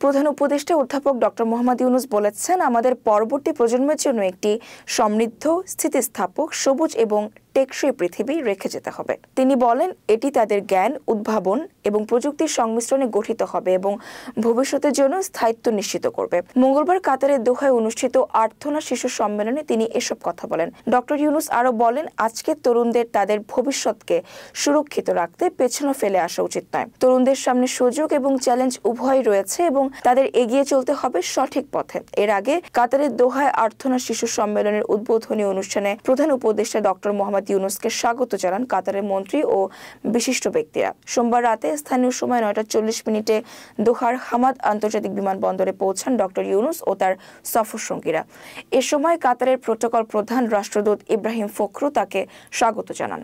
প্রধান উপদেষ্টা অধ্যাপক ডক্টর মোহাম্মদ ইউনূস বলেছেন, আমাদের পরবর্তী প্রজন্মের জন্য একটি সমৃদ্ধ, স্থিতিস্থাপক, সবুজ এবং টেকসই পৃথিবী রেখে যেতে হবে। তিনি বলেন, এটি তাদের জ্ঞান, উদ্ভাবন এবং প্রযুক্তির সংমিশ্রণে গঠিত হবে এবং ভবিষ্যতের জন্য স্থায়িত্ব নিশ্চিত করবে। মঙ্গলবার কাতারের দোহায় অনুষ্ঠিত আর্থনা শিশু সম্মেলনে তিনি এসব কথা বলেন। ডক্টর ইউনূস আরও বলেন, আজকের তরুণদের তাদের ভবিষ্যৎকে সুরক্ষিত রাখতে পেছনে ফেলে আসা উচিত নয়। তরুণদের সামনে সুযোগ এবং চ্যালেঞ্জ উভয়ই রয়েছে এবং তাদের এগিয়ে চলতে হবে সঠিক পথে। এর আগে কাতারের দোহায় আর্থনা শিশু সম্মেলনের উদ্বোধনী অনুষ্ঠানে প্রধান উপদেষ্টা ডক্টর মোহাম্মদ ইউনূসকে স্বাগত জানান কাতারের মন্ত্রী ও বিশিষ্ট ব্যক্তিরা। সোমবার রাতে স্থানীয় সময় 9:40 দোহার হামাদ আন্তর্জাতিক বিমানবন্দরে পৌঁছান ডক্টর ইউনূস ও তার সফর সঙ্গীরা। এ সময় কাতারের প্রোটোকল প্রধান রাষ্ট্রদূত ইব্রাহিম ফখরু তাকে স্বাগত জানান।